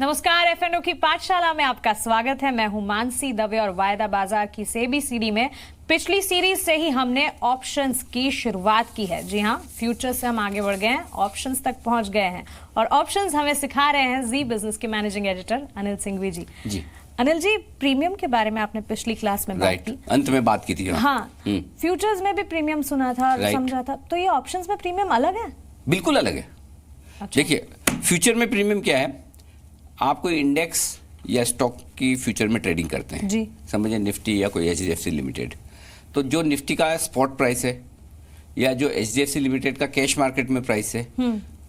नमस्कार, एफएनओ की पाठशाला में आपका स्वागत है। मैं हूं मानसी दवे और वायदा बाजार की सेबी सीडी में पिछली सीरीज से ही हमने ऑप्शंस की शुरुआत की है। जी हां, फ्यूचर से हम आगे बढ़ गए हैं, ऑप्शंस तक पहुंच गए हैं और ऑप्शंस हमें सिखा रहे हैं जी बिजनेस के मैनेजिंग एडिटर अनिल सिंघवी जी। अनिल जी, प्रीमियम के बारे में आपने पिछली क्लास में बात की, अंत में बात की थी। हाँ, फ्यूचर्स में भी प्रीमियम सुना था और समझा था, तो ये ऑप्शंस में प्रीमियम अलग है? बिल्कुल अलग है। अच्छा। देखिए, फ्यूचर में प्रीमियम क्या है, आप कोई इंडेक्स या स्टॉक की फ्यूचर में ट्रेडिंग करते हैं जी, समझिए निफ्टी या कोई एचडीएफसी लिमिटेड, तो जो निफ्टी का स्पॉट प्राइस है या जो एचडीएफसी लिमिटेड का कैश मार्केट में प्राइस है,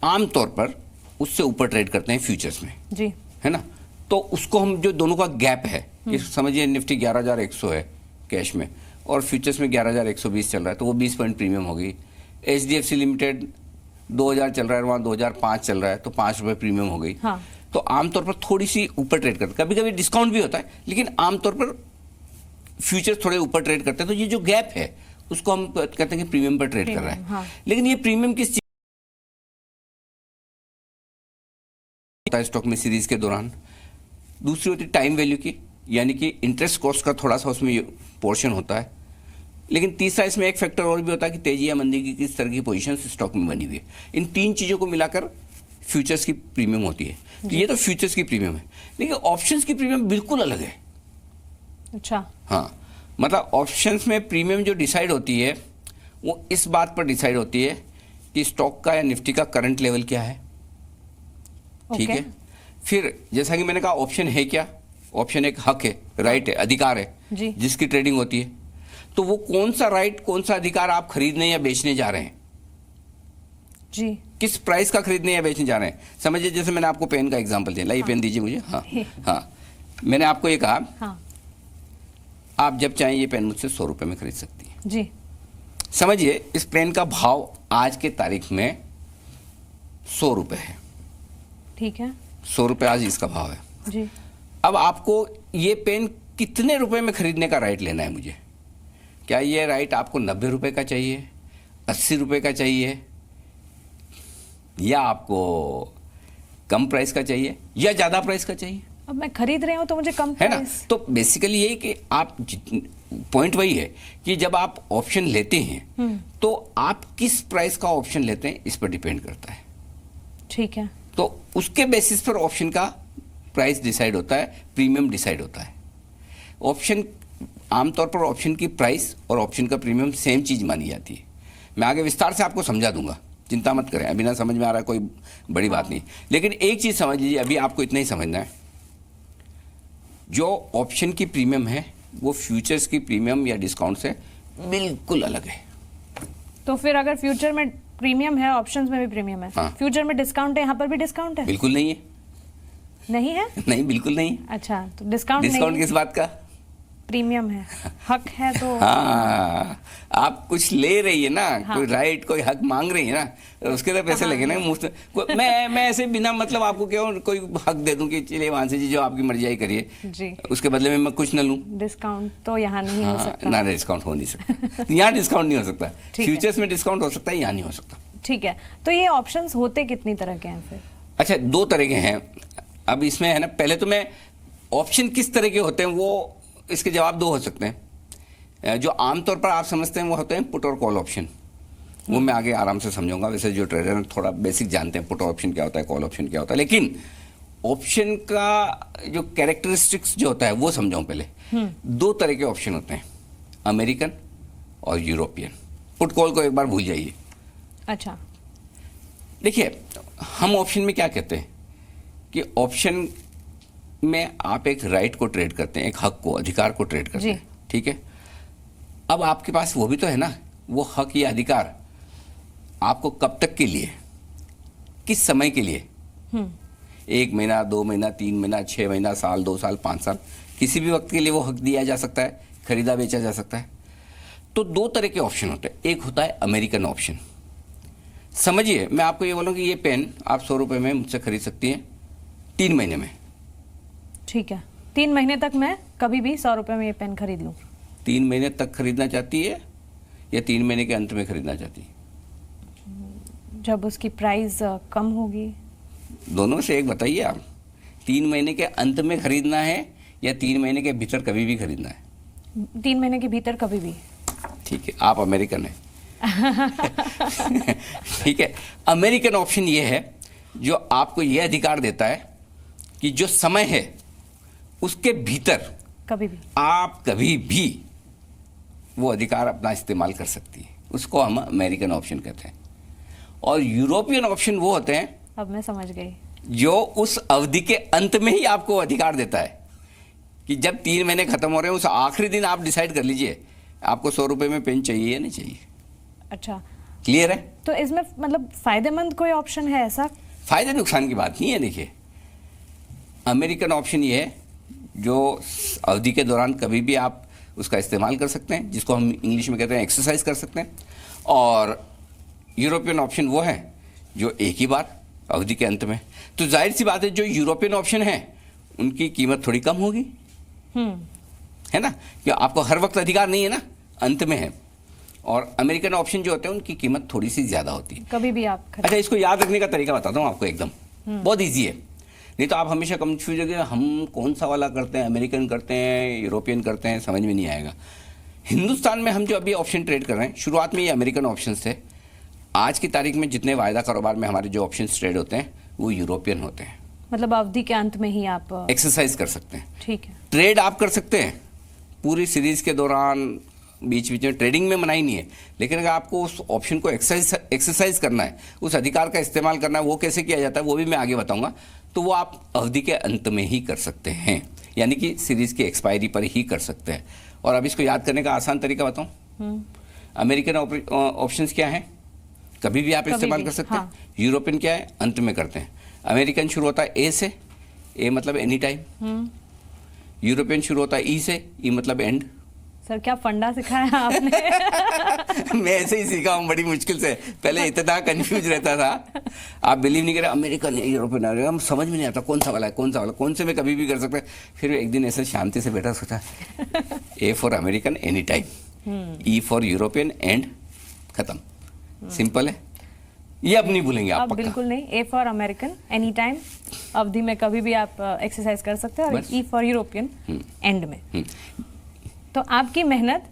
आमतौर पर उससे ऊपर ट्रेड करते हैं फ्यूचर्स में जी, है ना। तो उसको हम जो दोनों का गैप है, समझिए निफ्टी 11,100 है कैश में और फ्यूचर्स में 11,120 चल रहा है, तो वो 20 पॉइंट प्रीमियम हो गई। एचडीएफसी लिमिटेड 2,000 चल रहा है, वहाँ 2,005 चल रहा है, तो 5 रुपये प्रीमियम हो गई। हाँ। तो आमतौर पर थोड़ी सी ऊपर ट्रेड करते हैं, कभी कभी डिस्काउंट भी होता है, लेकिन आमतौर पर फ्यूचर्स थोड़े ऊपर ट्रेड करते हैं। तो ये जो गैप है उसको हम कहते हैं कि प्रीमियम पर ट्रेड कर रहा है। हाँ। लेकिन ये प्रीमियम किस चीज होता है स्टॉक में सीरीज के दौरान? दूसरी होती है टाइम वैल्यू की, यानी कि इंटरेस्ट कॉस्ट का थोड़ा सा उसमें पोर्शन होता है। लेकिन तीसरा इसमें एक फैक्टर और भी होता है कि तेजी या मंदी की किस तरह की पोजीशन स्टॉक में बनी हुई है। इन तीन चीजों को मिलाकर फ्यूचर्स की प्रीमियम होती है। ये तो फ्यूचर्स की प्रीमियम है, लेकिन ऑप्शंस की प्रीमियम बिल्कुल अलग है। अच्छा। हाँ, मतलब ऑप्शंस में प्रीमियम जो डिसाइड होती है वो इस बात पर डिसाइड होती है कि स्टॉक का या निफ्टी का करंट लेवल क्या है। ठीक है। फिर जैसा कि मैंने कहा, ऑप्शन है क्या? ऑप्शन एक हक है, राइट है, अधिकार है जी, जिसकी ट्रेडिंग होती है। तो वो कौन सा राइट, कौन सा अधिकार आप खरीदने या बेचने जा रहे हैं जी, किस प्राइस का खरीदने या बेचने जा रहे हैं। समझिए, जैसे मैंने आपको पेन का एग्जांपल दिया, लाइए पेन दीजिए मुझे। हाँ हाँ, मैंने आपको ये कहा, हाँ, आप जब चाहें ये पेन मुझसे 100 रुपए में खरीद सकती है जी। समझिए, इस पेन का भाव आज के तारीख में 100 रुपए है। ठीक है, 100 रुपए आज इसका भाव है जी। अब आपको ये पेन कितने रुपए में खरीदने का राइट लेना है मुझे? क्या ये राइट आपको 90 रुपए का चाहिए, 80 रुपए का चाहिए, या आपको कम प्राइस का चाहिए, या ज्यादा प्राइस का चाहिए? अब मैं खरीद रही हूं तो मुझे कम प्राइस, है ना। तो बेसिकली यही कि आप, पॉइंट वही है कि जब आप ऑप्शन लेते हैं तो आप किस प्राइस का ऑप्शन लेते हैं इस पर डिपेंड करता है। ठीक है, तो उसके बेसिस पर ऑप्शन का प्राइस डिसाइड होता है, प्रीमियम डिसाइड होता है। ऑप्शन, आमतौर पर ऑप्शन की प्राइस और ऑप्शन का प्रीमियम सेम चीज मानी जाती है। मैं आगे विस्तार से आपको समझा दूंगा, चिंता मत करें, अभी ना समझ में आ रहा है कोई बड़ी बात नहीं। लेकिन एक चीज समझ लीजिए, अभी आपको इतना ही समझना है, जो ऑप्शन की प्रीमियम है वो फ्यूचर्स की प्रीमियम या डिस्काउंट से बिल्कुल अलग है। तो फिर अगर फ्यूचर में प्रीमियम है, ऑप्शंस में भी प्रीमियम है, हाँ, फ्यूचर में डिस्काउंट है, यहाँ पर भी डिस्काउंट है? बिल्कुल नहीं है। नहीं है? नहीं, बिल्कुल नहीं। अच्छा, तो डिस्काउंट किस बात का? प्रीमियम है, हक है तो। हाँ, आप कुछ ले रही है ना, हाँ, कोई राइट, कोई हक मांग रही है ना, उसके तो पैसे लगे ना मुफ्त। मैं ऐसे बिना मतलब आपको क्यों कोई हक दे दूं कि चलिए मानसी जी जो आपकी मर्जी आई करिए जी, उसके बदले में मैं कुछ न लूं। डिस्काउंट तो यहाँ नहीं हो सकता ना, डिस्काउंट हो नहीं सकता। यहाँ डिस्काउंट नहीं हो सकता, फ्यूचर्स में डिस्काउंट हो सकता है, यहाँ नहीं हो सकता। ठीक है, तो ये ऑप्शंस होते कितनी तरह के हैं फिर? अच्छा, 2 तरह के हैं। अब इसमें है ना, पहले तो मैं ऑप्शन किस तरह के होते हैं वो, इसके जवाब 2 हो सकते हैं। जो आमतौर पर आप समझते हैं वो होते हैं पुट और कॉल ऑप्शन, वो मैं आगे आराम से समझाऊंगा। वैसे जो ट्रेडर थोड़ा बेसिक जानते हैं पुट ऑप्शन क्या होता है, कॉल ऑप्शन क्या होता है, लेकिन ऑप्शन का जो कैरेक्टरिस्टिक्स जो होता है वो समझाऊं पहले। 2 तरह के ऑप्शन होते हैं, अमेरिकन और यूरोपियन। पुट कॉल को एक बार भूल जाइए। अच्छा, देखिए, हम ऑप्शन में क्या कहते हैं कि ऑप्शन में आप एक राइट को ट्रेड करते हैं, एक हक को, अधिकार को ट्रेड करते हैं। ठीक है, अब आपके पास वो भी तो है ना, वो हक या अधिकार आपको कब तक के लिए, किस समय के लिए, 1 महीना, 2 महीना, 3 महीना, 6 महीना, साल, 2 साल, 5 साल, किसी भी वक्त के लिए वो हक दिया जा सकता है, खरीदा बेचा जा सकता है। तो 2 तरह के ऑप्शन होते हैं। एक होता है अमेरिकन ऑप्शन। समझिए, मैं आपको ये बोलूं कि ये पेन आप 100 रुपए में मुझसे खरीद सकती हैं 3 महीने में। ठीक है, 3 महीने तक मैं कभी भी 100 रुपए में ये पेन खरीद लूं। 3 महीने तक खरीदना चाहती है या 3 महीने के अंत में खरीदना चाहती है? जब उसकी प्राइस कम होगी। दोनों से एक बताइए आप, 3 महीने के अंत में खरीदना है या 3 महीने के भीतर कभी भी खरीदना है? 3 महीने के भीतर कभी भी। ठीक है, आप अमेरिकन हैं। ठीक है, अमेरिकन ऑप्शन ये है जो आपको ये अधिकार देता है कि जो समय है उसके भीतर कभी भी आप कभी भी वो अधिकार अपना इस्तेमाल कर सकती है। उसको हम अमेरिकन ऑप्शन कहते हैं। और यूरोपियन ऑप्शन वो होते हैं, अब मैं समझ गई, जो उस अवधि के अंत में ही आपको अधिकार देता है कि जब 3 महीने खत्म हो रहे हैं उस आखिरी दिन आप डिसाइड कर लीजिए आपको 100 रुपए में पेन चाहिए या नहीं चाहिए। अच्छा, क्लियर है? तो इसमें मतलब फायदेमंद कोई ऑप्शन है ऐसा? फायदे नुकसान की बात नहीं है। देखिए, अमेरिकन ऑप्शन ये है जो अवधि के दौरान कभी भी आप उसका इस्तेमाल कर सकते हैं, जिसको हम इंग्लिश में कहते हैं एक्सरसाइज कर सकते हैं। और यूरोपियन ऑप्शन वो है जो एक ही बार अवधि के अंत में। तो जाहिर सी बात है जो यूरोपियन ऑप्शन है उनकी कीमत थोड़ी कम होगी, है ना, कि आपको हर वक्त अधिकार नहीं है ना, अंत में है। और अमेरिकन ऑप्शन जो होते हैं उनकी कीमत थोड़ी सी ज्यादा होती है। कभी भी आप अच्छा, इसको याद रखने का तरीका बताता हूँ आपको, एकदम बहुत ईजी है। नहीं तो आप हमेशा कंफ्यूज हो गए हम कौन सा वाला करते हैं, अमेरिकन करते हैं, यूरोपियन करते हैं, समझ में नहीं आएगा। हिंदुस्तान में हम जो अभी ऑप्शन ट्रेड कर रहे हैं, शुरुआत में ये अमेरिकन ऑप्शन थे। आज की तारीख में जितने वायदा कारोबार में हमारे जो ऑप्शन ट्रेड होते हैं वो यूरोपियन होते हैं। मतलब अवधि के अंत में ही आप एक्सरसाइज कर सकते हैं। ठीक है, ट्रेड आप कर सकते हैं पूरी सीरीज के दौरान, बीच बीच में ट्रेडिंग में मनाही नहीं है। लेकिन अगर आपको उस ऑप्शन को एक्सरसाइज करना है, उस अधिकार का इस्तेमाल करना है, वो कैसे किया जाता है वो भी मैं आगे बताऊंगा। तो वो आप अवधि के अंत में ही कर सकते हैं, यानी कि सीरीज की एक्सपायरी पर ही कर सकते हैं। और अब इसको याद करने का आसान तरीका बताऊं। अमेरिकन ऑप्शंस क्या है, कभी भी आप इस्तेमाल कर सकते हैं। यूरोपियन क्या है, अंत में करते हैं। अमेरिकन शुरू होता है ए से, ए मतलब एनी टाइम। यूरोपियन शुरू होता है ई से, ई मतलब एंड। सर क्या फंडा सिखाया आपने? मैं ऐसे ही सीखा हूँ बड़ी मुश्किल से, पहले इतना कंफ्यूज रहता था। आप बिलीव नहीं करें, अमेरिकन है, यूरोपियन है, हम समझ में नहीं आता कौन सा वाला है, कौन सा वाला, कौन से में कभी भी कर सकते हैं। फिर एक दिन ऐसे शांति से बैठा, सोचा A for American any time, E for European and, खत्म। सिंपल है, ये अब नहीं भूलेंगे आप पक्का। बिल्कुल नहीं, A for American any time, अवधि में कभी भी आप एक्सरसाइज कर सकते हैं, और ई फॉर यूरोपियन एंड में। तो आपकी मेहनत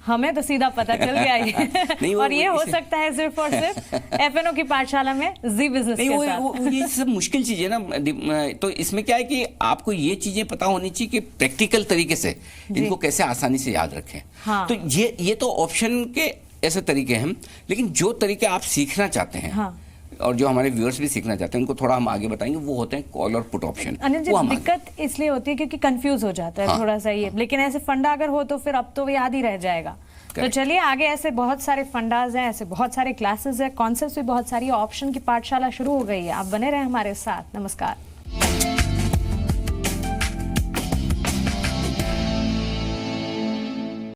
हमें तो सीधा पता चल गया है। और ये हो सकता है सिर्फ और सिर्फ FNO की पाठशाला में जी बिजनेस के साथ। ये सब मुश्किल चीज है ना। तो इसमें क्या है कि आपको ये चीजें पता होनी चाहिए कि प्रैक्टिकल तरीके से इनको कैसे आसानी से याद रखें। हाँ। तो ये तो ऑप्शन के ऐसे तरीके हैं, लेकिन जो तरीके आप सीखना चाहते हैं, हाँ। और जो हमारे व्यूअर्स भी सीखना चाहते हैं उनको थोड़ा हम आगे बताएंगे, वो होते हैं कॉल और पुट ऑप्शन। अनिल जी, दिक्कत इसलिए होती है क्योंकि कंफ्यूज हो जाता है। हाँ। थोड़ा सा ये, लेकिन ऐसे फंडा अगर हो तो फिर अब तो याद ही रह जाएगा। तो चलिए आगे, ऐसे बहुत सारे फंडाज हैं, ऐसे बहुत सारे क्लासेस हैं, कॉन्सेप्ट्स भी बहुत सारी, ऑप्शन की पाठशाला शुरू हो गई है। आप बने रहे हमारे साथ। नमस्कार।